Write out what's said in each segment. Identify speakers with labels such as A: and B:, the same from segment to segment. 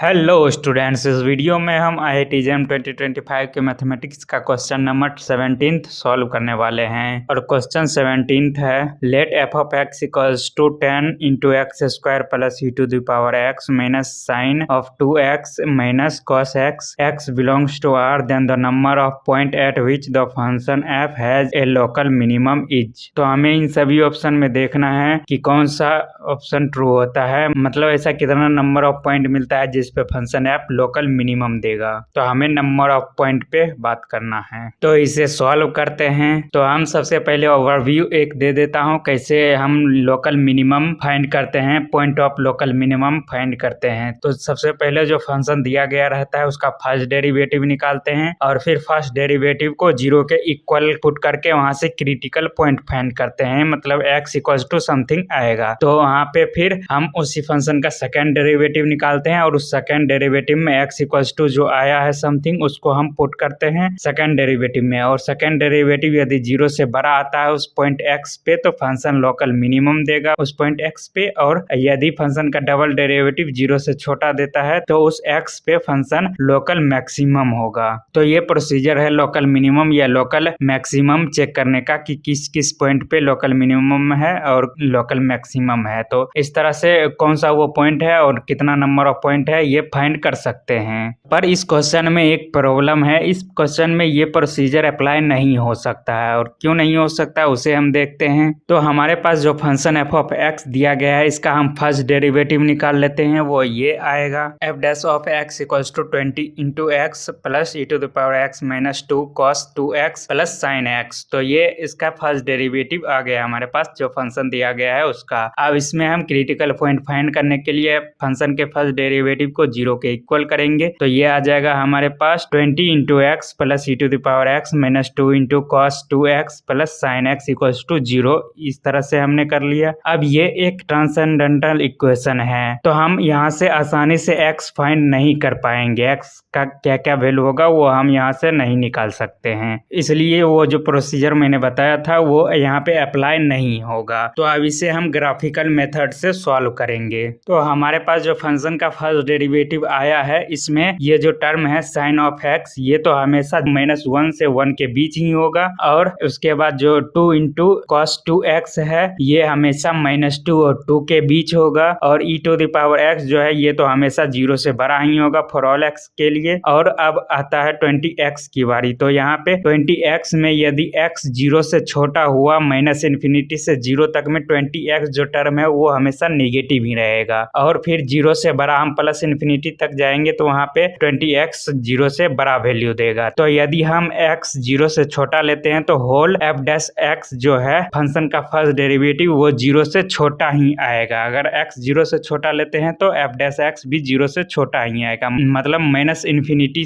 A: Hello students, इस video में हम IIT JAM 2025 के मैथमेटिक्स का क्वेश्चन नंबर 17 सॉल्व करने वाले हैं। और क्वेश्चन 17 है, let f of x equals to 10 into x square plus e to the power x minus sine of 2x minus cos x belongs to r, then the number of point at which the function f has a local minimum is. तो हमें इन सभी option में देखना है कि कौन सा option true होता है, मतलब ऐसा कितना नंबर ऑफ पॉइंट मिलता है जिस पे फंक्शन एफ लोकल मिनिमम देगा। तो हमें नंबर ऑफ पॉइंट पे बात करना है, तो इसे सॉल्व करते हैं। तो हम सबसे पहले ओवरव्यू एक दे देता हूं कैसे हम लोकल मिनिमम फाइंड करते हैं, point of local minimum find करते हैं। तो सबसे पहले जो फंक्शन दिया गया रहता है उसका फर्स्ट डेरिवेटिव निकालते हैं और फिर फर्स्ट डेरिवेटिव को जीरो के इक्वल पुट करके वहां से क्रिटिकल पॉइंट फाइंड करते हैं, मतलब x इक्वल टू समथिंग आएगा। तो वहां पे फिर हम उसी फंक्शन का सेकेंड डेरिवेटिव निकालते हैं और उस सेकेंड डेरिवेटिव में x इक्वल्स टू जो आया है समथिंग उसको हम पुट करते हैं सेकेंड डेरिवेटिव में। और सेकेंड डेरिवेटिव यदि जीरो से बड़ा आता है उस पॉइंट x पे तो फंक्शन लोकल मिनिमम देगा उस पॉइंट x पे, और यदि फंक्शन का डबल डेरिवेटिव जीरो से छोटा देता है तो उस x पे फंक्शन लोकल मैक्सिमम होगा। तो ये प्रोसीजर है लोकल मिनिमम या लोकल मैक्सिमम चेक करने का कि किस किस पॉइंट पे लोकल मिनिमम है और लोकल मैक्सिमम है। तो इस तरह से कौन सा वो पॉइंट है और कितना नंबर ऑफ पॉइंट है ये फाइंड कर सकते हैं। पर इस क्वेश्चन में एक प्रॉब्लम है, इस क्वेश्चन में ये प्रोसीजर अप्लाई नहीं हो सकता है। और क्यों नहीं हो सकता है उसे हम देखते हैं। तो हमारे पास जो फंक्शन f ऑफ x दिया गया है इसका हम फर्स्ट डेरिवेटिव निकाल लेते हैं, वो ये आएगा f dash of x equals to 20 into x plus e to the power x minus 2 cos 2x plus sine x। तो ये इसका फर्स्ट डेरिवेटिव आ गया हमारे पास जो फंक्शन दिया गया है उसका। अब इसमें हम क्रिटिकल पॉइंट फाइंड करने के लिए फंक्शन के फर्स्ट डेरिवेटिव को जीरो के इक्वल करेंगे। तो ये आ जाएगा हमारे पास 20 into x plus e to the power x minus 2 into cos 2x plus sine x equals to 0। इस तरह से हमने कर लिया। अब ये एक ट्रांसेंडेंटल इक्वेशन है तो हम यहाँ से आसानी से x फाइंड नहीं कर पाएंगे, x का क्या क्या वैल्यू होगा वो हम यहाँ से नहीं निकाल सकते हैं, इसलिए वो जो प्रोसीजर मैंने बताया था वो यहाँ पे अप्लाई नहीं होगा। तो अब इसे हम ग्राफिकल मेथड से सॉल्व करेंगे। तो हमारे पास जो फंक्शन का फर्स्ट डेरिवेटिव आया है इसमें ये जो टर्म है साइन ऑफ x ये तो हमेशा -1 से 1 के बीच ही होगा, और उसके बाद जो 2 इंटू कॉस 2x है ये हमेशा -2 और 2 के बीच होगा, और e to the power x जो है ये तो हमेशा 0 से बड़ा ही होगा फॉर ऑल x के लिए। और अब आता है 20x की बारी। तो यहाँ पे 20x में यदि x 0 से छोटा हुआ -∞ से 0 तक में 20x जो टर्म है वो हमेशा नेगेटिव ही रहेगा, और फिर 0 से बड़ा हम +∞ तक जाएंगे तो वहाँ पे 20x 0 से बड़ा वैल्यू देगा। तो यदि हम x 0 से छोटा लेते हैं तो होल f डैश x जो है फंक्शन का फर्स्ट डेरिवेटिव वो 0 से छोटा ही आएगा। अगर x 0 से छोटा लेते हैं तो f डैश x भी 0 से छोटा ही आएगा, मतलब -∞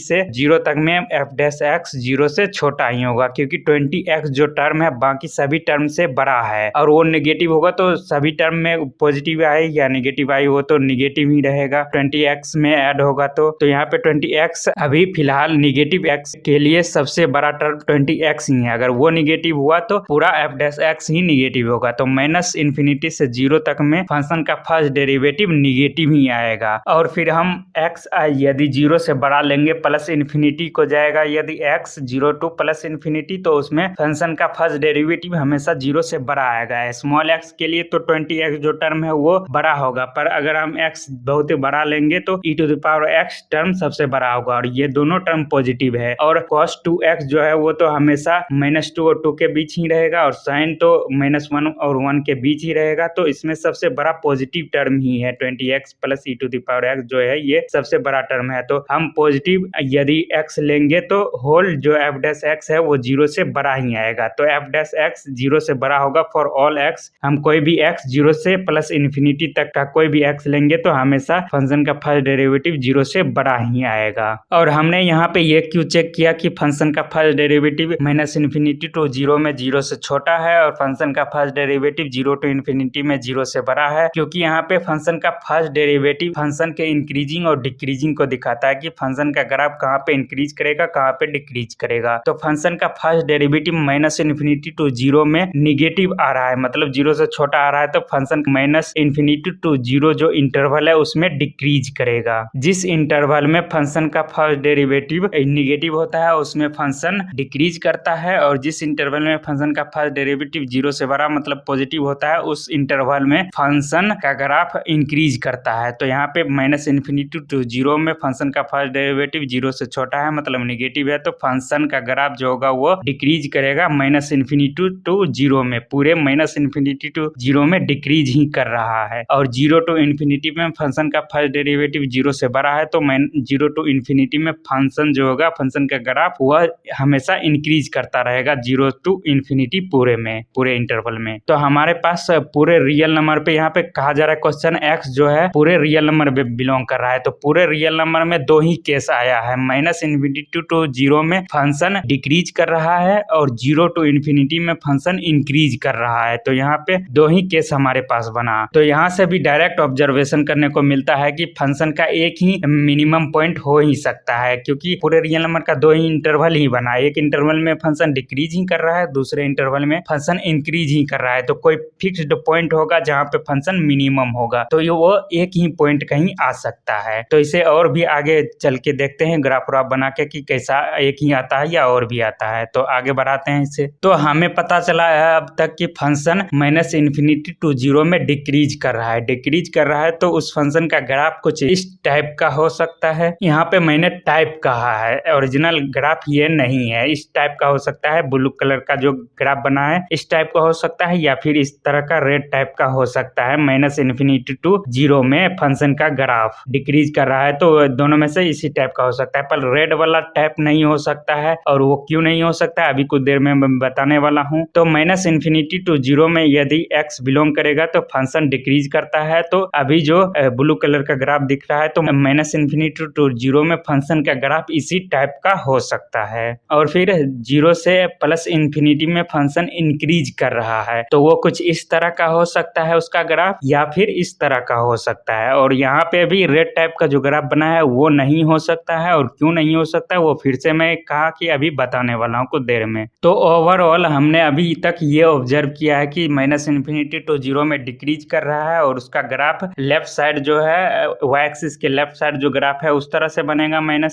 A: से 0 तक में f डैश x 0 से छोटा ही होगा, क्योंकि 20x जो टर्म है बाकी सभी टर्म से बड़ा है और वो नेगेटिव होगा। तो सभी टर्म में पॉजिटिव आए या नेगेटिव आई वो तो नेगेटिव ही रहेगा, 20x में ऐड होगा। तो यहाँ पे 20x अभी फिलहाल नेगेटिव x के लिए सबसे बड़ा टर्म 20x ही है। अगर वो नेगेटिव हुआ तो पूरा f डैश x ही नेगेटिव होगा। तो -∞ से 0 तक में फंक्शन का फर्स्ट डेरिवेटिव नेगेटिव ही आएगा। और फिर हम x यदि 0 से बड़ा लेंगे +∞ को जाएगा। यदि x 0 टू +∞ तो उसमें फंक्शन का फर्स्ट डेरिवेटिव हमेशा 0 से बड़ा आएगा। स्मॉल x के लिए तो 20x जो टर्म है वो बड़ा होगा, पर अगर हम x बहुत बड़ा लेंगे तो e to the power x term सबसे बड़ा होगा, और ये दोनों टर्म पॉजिटिव है। और cos 2x जो है वो तो हमेशा -2 और 2 के बीच ही रहेगा, और sin तो -1 और 1 के बीच ही रहेगा। तो इसमें सबसे बड़ा पॉजिटिव टर्म ही है 20x plus e to the power x जो है ये सबसे बड़ा टर्म है। तो हम पॉजिटिव यदि x लेंगे तो होल जो f डैश x है वो 0 से बड़ा ही आएगा। तो f डैश x 0 से बड़ा होगा फॉर ऑल x। हम कोई भी x 0 से +∞ तक का कोई भी x लेंगे तो हमेशा फंक्शन का फर्स्ट डेरिवेटिव 0 से बड़ा ही आएगा। और हमने यहाँ पे ये क्यों चेक किया कि फंक्शन का फर्स्ट डेरिवेटिव -∞ टू 0 में 0 से छोटा है और फंक्शन का फर्स्ट डेरिवेटिव 0 टू ∞ में 0 से बड़ा है, क्योंकि यहाँ पे फंक्शन का फर्स्ट डेरिवेटिव फंक्शन के इंक्रीजिंग और डिक्रीजिंग को दिखाता है कि फंक्शन का ग्राफ कहाँ पे इंक्रीज करेगा कहाँ पे डिक्रीज करेगा। तो फंक्शन का फर्स्ट डेरिवेटिव -∞ टू 0 में निगेटिव आ रहा है, मतलब 0 से छोटा आ रहा है, तो फंक्शन -∞ टू 0 जो इंटरवल है उसमें डिक्रीज करेगा। करेगा। जिस इंटरवल में फंक्शन का फर्स्ट डेरिवेटिव निगेटिव होता है उसमें फंक्शन डिक्रीज करता है, और जिस इंटरवल में फंक्शन का फर्स्ट डेरिवेटिव 0 से बड़ा मतलब पॉजिटिव होता है उस इंटरवल में फंक्शन का ग्राफ इंक्रीज करता है। तो यहाँ पे -∞ to 0 में फंक्शन का फर्स्ट डेरिवेटिव 0 से छोटा है मतलब निगेटिव है, तो फंक्शन का ग्राफ जो होगा वो डिक्रीज करेगा -∞ to 0 में, पूरे -∞ to 0 में डिक्रीज ही कर रहा है। और 0 to ∞ में फंक्शन का फर्स्ट डेरिवेटिव 0 से बड़ा है तो 0 to ∞ में फंक्शन जो होगा फंक्शन का ग्राफ वह हमेशा इंक्रीज करता रहेगा 0 to ∞ पूरे इंटरवल में। तो हमारे पास पूरे रियल नंबर पे यहाँ पे कहा जा रहा है क्वेश्चन x जो है पूरे रियल नंबर में बिलोंग कर रहा है, तो पूरे रियल नंबर में दो ही केस आया है, -∞ to 0 में फंक्शन डिक्रीज कर रहा है और 0 to ∞ में फंक्शन इंक्रीज कर रहा है। तो यहाँ पे दो ही केस हमारे पास बना। तो यहाँ से भी डायरेक्ट ऑब्जर्वेशन करने को मिलता है कि फंक्शन का एक ही मिनिमम पॉइंट हो ही सकता है, क्योंकि पूरे रियल नंबर का दो ही इंटरवल ही बना, एक इंटरवल में फंक्शन डिक्रीज ही कर रहा है, दूसरे इंटरवल में फंक्शन इंक्रीज ही कर रहा है। तो कोई फिक्स्ड पॉइंट होगा जहाँ पे फंक्शन मिनिमम होगा, तो ये वो एक ही पॉइंट कहीं आ सकता है। तो इसे और भी आगे चल के देखते हैं ग्राफ बना के कि कैसा एक ही आता है या और भी आता है। तो आगे बढ़ाते हैं इसे। तो हमें पता चला है अब तक कि फंक्शन -∞ to 0 में डिक्रीज कर रहा है, तो उस फंक्शन का ग्राफ कुछ इस टाइप का हो सकता है। यहाँ पे मैंने टाइप कहा है, ओरिजिनल ग्राफ ये नहीं है, इस टाइप का हो सकता है, ब्लू कलर का जो ग्राफ बना है इस टाइप का हो सकता है, या फिर इस तरह का रेड टाइप का हो सकता है। -∞ to 0 में फंक्शन का ग्राफ डिक्रीज कर रहा है, तो दोनों में से इसी टाइप का हो सकता है, पर रेड वाला टाइप नहीं हो सकता है। और वो क्यों नहीं हो सकता है अभी कुछ देर में मैं बताने वाला हूँ। तो -∞ to 0 में यदि x बिलोंग करेगा तो फंक्शन डिक्रीज करता है, तो अभी जो ब्लू कलर का ग्राफ दिख रहा है तो -∞ to 0 में फंक्शन का ग्राफ इसी टाइप का हो सकता है। और फिर 0 से +∞ में फंक्शन इंक्रीज कर रहा है, तो वो कुछ इस तरह का हो सकता है उसका ग्राफ, या फिर इस तरह का हो सकता है। और यहाँ पे भी रेड टाइप का जो ग्राफ बना है वो नहीं हो सकता है, और क्यों नहीं हो सकता है वो फिर से मैं कहा कि अभी बताने वाला हूँ कुछ देर में। तो ओवरऑल हमने अभी तक ये ऑब्जर्व किया है कि -∞ to 0 में डिक्रीज कर रहा है, और उसका ग्राफ लेफ्ट साइड जो है y एक्सिस के लेफ्ट साइड जो ग्राफ है उस तरह से बनेगा -∞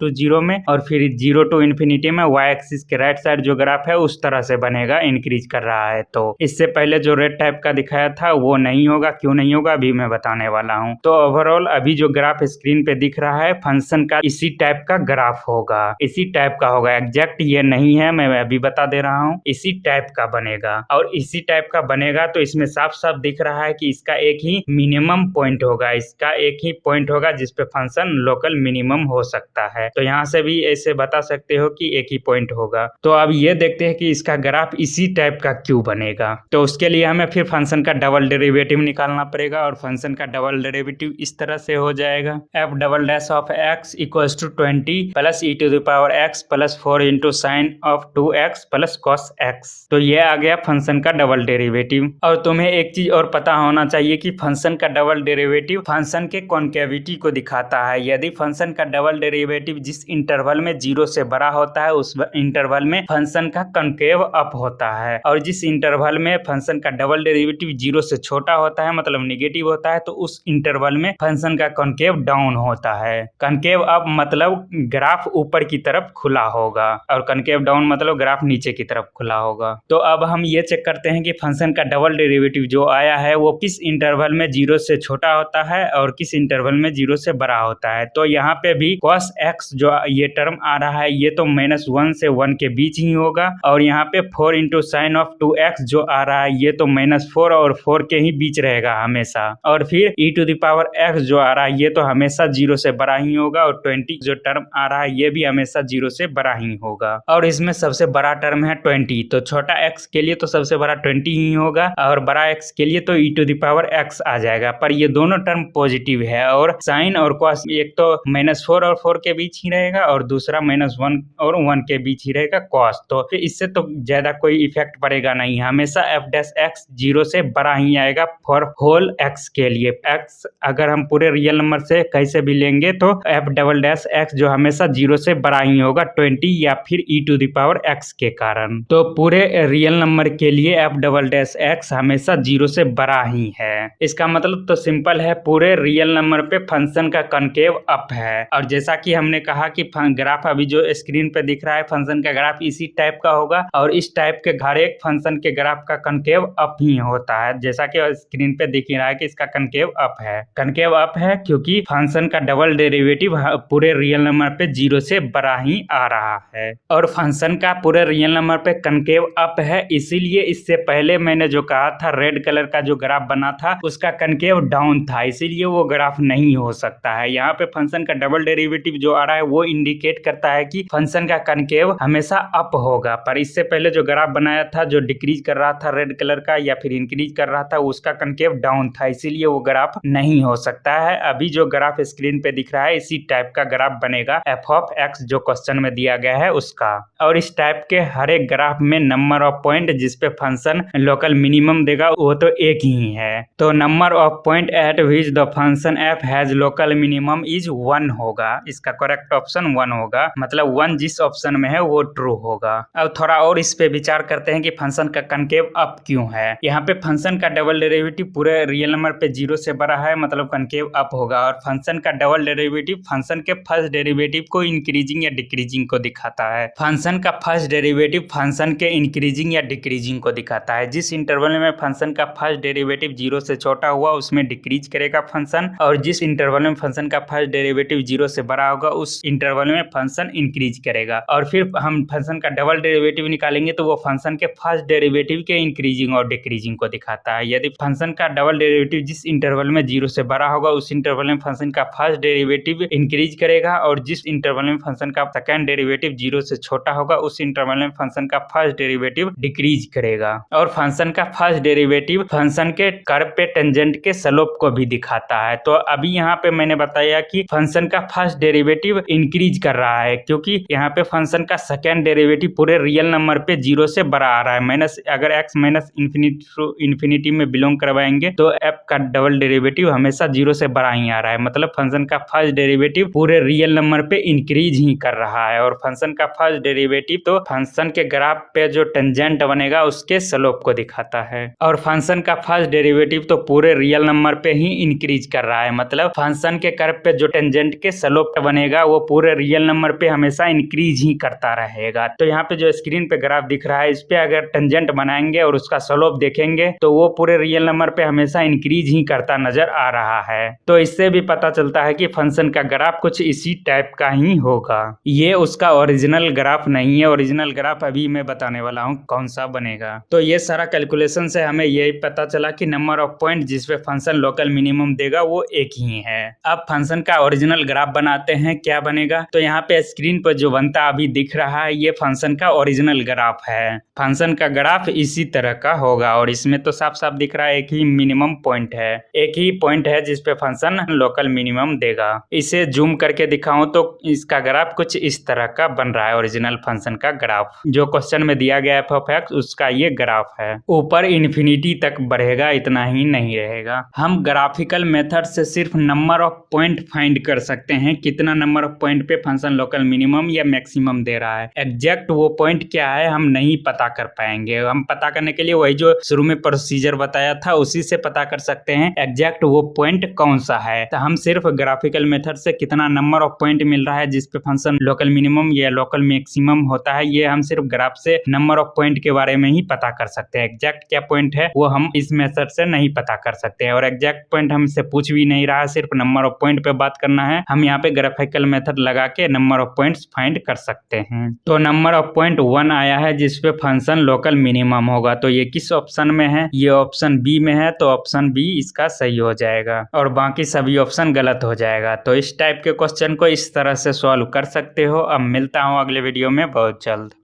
A: to 0 में, और फिर 0 to ∞ में y एक्सिस के राइट साइड जो ग्राफ है उस तरह से बनेगा, इंक्रीज कर रहा है। तो इससे पहले जो रेड टाइप का दिखाया था वो नहीं होगा, क्यों नहीं होगा अभी मैं बताने वाला हूँ। तो ओवरऑल अभी जो ग्राफ स्क्रीन पे दिख रहा है फंक्शन का इसी टाइप का ग्राफ होगा, इसी टाइप का होगा, एग्जैक्ट ये नहीं है, मैं अभी बता दे रहा हूँ, इसी टाइप का बनेगा। और इसी टाइप का बनेगा तो इसमें साफ साफ दिख रहा है कि इसका एक ही मिनिमम पॉइंट होगा, इसका एक ही पॉइंट होगा जिसपे फंक्शन लोकल मिनिमम हो सकता है। तो यहाँ से भी ऐसे बता सकते हो कि एक ही पॉइंट होगा। तो अब ये देखते हैं कि इसका ग्राफ इसी टाइप का क्यों बनेगा। तो उसके लिए हमें फिर फंक्शन का डबल डेरिवेटिव निकालना पड़ेगा, और फंक्शन का डबल डेरिवेटिव इस तरह से हो जाएगा, f'(x) = 20 + e⁻x + 4 × sin of 2x + cos x। तो ये आ गया फंक्शन का डबल डेरिवेटिव। और तुम्हें एक चीज और पता होना चाहिए कि फंक्शन का डबल डेरिवेटिव फंक्शन के कॉन्केविटी को दिखाता है। यदि फंक्शन का डबल डेरिवेटिव जिस इंटरवल में 0 से बड़ा होता है उस इंटरवल में फंक्शन का कॉन्केव अप होता है, और जिस इंटरवल में फंक्शन का डबल डेरिवेटिव 0 से छोटा होता है मतलब निगेटिव होता है तो उस इंटरवल में फंक्शन का कॉन्केव डाउन होता है। कॉन्केव अप मतलब ग्राफ ऊपर की तरफ खुला होगा, और कॉन्केव डाउन मतलब ग्राफ नीचे की तरफ खुला होगा। तो अब हम ये चेक करते हैं कि फंक्शन का डबल डेरिवेटिव जो आया है वो किस इंटरवल में 0 से छोटा होता है और किस इंटरवल में 0 से बड़ा होता है। तो यहाँ पे भी cos x जो ये टर्म आ रहा है ये तो -1 से 1 के बीच ही होगा, और यहाँ पे 4 × sin of 2x जो आ रहा है ये तो -4 और 4 के ही बीच रहेगा हमेशा, और फिर e⁻x जो आ रहा है ये तो हमेशा 0 से बड़ा ही होगा, और 20 जो टर्म आ रहा है ये भी हमेशा 0 से बड़ा ही होगा, और इसमें सबसे बड़ा टर्म है 20। तो छोटा x के लिए तो सबसे बड़ा 20 ही होगा, और बड़ा x के लिए तो e⁻x आ जाएगा। पर ये दोनों टर्म पॉजिटिव है, और साइन और cos एक तो -4 और 4 के बीच ही रहेगा, और दूसरा -1 और 1 के बीच ही रहेगा cos। तो फिर इससे तो ज्यादा कोई इफेक्ट पड़ेगा नहीं, हमेशा f'(x) 0 से बड़ा ही आएगा फॉर होल x के लिए। x अगर हम पूरे रियल नंबर से कैसे भी लेंगे तो f'(x) जो हमेशा 0 से बड़ा ही होगा 20 या फिर e⁻x के कारण। तो पूरे रियल नंबर के लिए f'(x) हमेशा 0 से बड़ा ही है। इसका मतलब तो सिंपल है, पूरे रियल रियल नंबर पे फंक्शन का कनकेव अप है। और जैसा कि हमने कहा कि ग्राफ अभी जो स्क्रीन पे दिख रहा है फंक्शन का ग्राफ इसी टाइप का होगा और इस टाइप के हर एक फंक्शन के ग्राफ का कनकेव अप ही होता है। जैसा कि स्क्रीन पे दिख रहा है कि इसका कनकेव अप है। कनकेव अप है क्योंकि फंक्शन का डबल डेरिवेटिव पूरे रियल नंबर पे 0 से बड़ा ही आ रहा है और फंक्शन का पूरे रियल नंबर पे कनकेव अप है। इसीलिए इससे पहले मैंने जो कहा था रेड कलर का जो ग्राफ बना था उसका कनकेव डाउन था, इसीलिए वो ग्राफ नहीं हो सकता है। यहाँ पे फंक्शन का डबल डेरिवेटिव जो आ रहा है वो इंडिकेट करता है कि फंक्शन का कनकेव हमेशा अप होगा। पर इससे पहले जो ग्राफ बनाया था जो डिक्रीज कर रहा था रेड कलर का या फिर इंक्रीज कर रहा था उसका कनकेव डाउन था, इसीलिए वो ग्राफ नहीं हो सकता है। अभी जो ग्राफ स्क्रीन पे दिख रहा है इसी टाइप का ग्राफ बनेगा एफ ऑफ एक्स जो क्वेश्चन में दिया गया है उसका। और इस टाइप के हर एक ग्राफ में नंबर ऑफ पॉइंट जिसपे फंक्शन लोकल मिनिमम देगा वो तो एक ही है। तो number of point at which the function F has local minimum is 1 होगा। इसका करेक्ट ऑप्शन 1 होगा, मतलब 1 जिस ऑप्शन में है वो ट्रू होगा। अब थोड़ा और इस पे विचार करते हैं कि फंक्शन का कनकेव अप क्यों है। यहाँ पे फंक्शन का डबल डेरिवेटिव पूरे रियल नंबर पे 0 से बड़ा है, मतलब कनकेव अप होगा। और फंक्शन का डबल डेरिवेटिव फंक्शन के फर्स्ट डेरिवेटिव को इंक्रीजिंग या डिक्रीजिंग को दिखाता है। फंक्शन का फर्स्ट डेरिवेटिव फंक्शन के इंक्रीजिंग या डिक्रीजिंग को दिखाता है। जिस इंटरवल में फंक्शन का फर्स्ट डेरिवेटिव 0 से छोटा हुआ उसमें डिक्रीज करेगा फंक्शन, और जिस इंटरवल में फंक्शन का फर्स्ट डेरिवेटिव 0 से बड़ा होगा उस इंटरवल में फंक्शन इंक्रीज करेगा। और फिर हम फंक्शन का डबल डेरिवेटिव निकालेंगे तो वो फंक्शन के फर्स्ट डेरिवेटिव के इंक्रीजिंग और डिक्रीजिंग को दिखाता है। यदि फंक्शन का डबल डेरिवेटिव जिस इंटरवल में 0 से बड़ा होगा उस इंटरवल में फंक्शन का फर्स्ट डेरिवेटिव इंक्रीज करेगा, और जिस इंटरवल में फंक्शन का सेकंड डेरिवेटिव 0 से छोटा होगा उस इंटरवल में फंक्शन का फर्स्ट डेरिवेटिव डिक्रीज करेगा। और फंक्शन का फर्स्ट डेरिवेटिव फंक्शन के कर्व पे टेंजेंट के स्लोप को भी दिखाता है। तो अभी यहाँ पे मैंने बताया कि फंक्शन का फर्स्ट डेरिवेटिव इंक्रीज कर रहा है क्योंकि यहाँ पे फंक्शन का सेकंड डेरिवेटिव पूरे रियल नंबर पे 0 से बड़ा आ रहा है। माइनस अगर x माइनस इन्फिनिटी में बिलोंग करवाएंगे तो f का डबल डेरिवेटिव हमेशा 0 से बड़ा ही आ रहा है, मतलब फंक्शन का फर्स्ट डेरिवेटिव पूरे रियल नंबर पे इंक्रीज ही कर रहा है। और फंक्शन का फर्स्ट डेरिवेटिव तो फंक्शन के ग्राफ पे जो टेंजेंट बनेगा उसके स्लोप को दिखाता है। और फंक्शन का फर्स्ट डेरिवेटिव तो पूरे रियल नंबर पे ही इंक्रीज कर रहा है, मतलब फंक्शन के कर्व पे जो टेंजेंट के स्लोप बनेगा वो पूरे रियल नंबर पे हमेशा इंक्रीज ही करता रहेगा। तो यहाँ पे जो स्क्रीन पे ग्राफ दिख रहा है इस पे अगर टेंजेंट बनाएंगे और उसका स्लोप देखेंगे तो वो पूरे रियल नंबर पे हमेशा इंक्रीज ही करता नजर आ रहा है। तो इससे भी पता चलता है कि फंक्शन का ग्राफ कुछ इसी टाइप का ही होगा। ये उसका ओरिजिनल ग्राफ नहीं है, ओरिजिनल ग्राफ अभी मैं बताने वाला हूँ कौन सा बनेगा। तो ये सारा कैलकुलेशन से हमें यही पता चला कि नंबर ऑफ पॉइंट जिसपे फंक्शन लोकल मिनिमम देगा वो एक ही है। अब फंक्शन का ओरिजिनल ग्राफ बनाते हैं, क्या बनेगा। तो यहाँ पे स्क्रीन पर जो बनता अभी दिख रहा है ये फंक्शन का ओरिजिनल ग्राफ है। फंक्शन का ग्राफ इसी तरह का होगा और इसमें तो साफ साफ दिख रहा है एक ही मिनिमम पॉइंट है, एक ही पॉइंट है जिसपे फंक्शन लोकल मिनिमम देगा। इसे जूम करके दिखाऊं तो इसका ग्राफ कुछ इस तरह का बन रहा है। ओरिजिनल फंक्शन का ग्राफ जो क्वेश्चन में दिया गया एफ ऑफ एक्स उसका ये ग्राफ है। ऊपर इन्फिनिटी तक बढ़ेगा, इतना ही नहीं रहेगा। हम ग्राफिकल मेथड से सिर्फ नंबर ऑफ पॉइंट फाइंड कर सकते हैं, कितना नंबर ऑफ पॉइंट पे फंक्शन लोकल मिनिमम या मैक्सिमम दे रहा है। एग्जैक्ट वो पॉइंट क्या है हम नहीं पता कर पाएंगे। हम पता करने के लिए वही जो शुरू में प्रोसीजर बताया था उसी से पता कर सकते हैं एग्जैक्ट वो पॉइंट कौन सा है। तो हम सिर्फ ग्राफिकल मेथड से कितना नंबर ऑफ पॉइंट मिल रहा है जिसपे फंक्शन लोकल मिनिमम या लोकल मैक्सिमम होता है, ये हम सिर्फ ग्राफ से नंबर ऑफ पॉइंट के बारे में ही पता कर सकते हैं। एग्जैक्ट क्या पॉइंट है वो हम इस मेथड से नहीं पता कर सकते हैं। और एग्जैक्ट पॉइंट हमसे पूछ भी नहीं रहा है, सिर्फ नंबर ऑफ पॉइंट पे बात करना है। हम यहाँ पे ग्राफिकल मेथड लगा के नंबर ऑफ पॉइंट्स फाइंड कर सकते हैं। तो नंबर ऑफ पॉइंट 1 आया है जिसपे फंक्शन लोकल मिनिमम होगा। तो ये किस ऑप्शन में है, ये ऑप्शन बी में है, तो ऑप्शन बी इसका सही हो जाएगा और बाकी सभी ऑप्शन गलत हो जाएगा। तो इस टाइप के क्वेश्चन को इस तरह से सॉल्व कर सकते हो। अब मिलता हूँ अगले वीडियो में बहुत जल्द।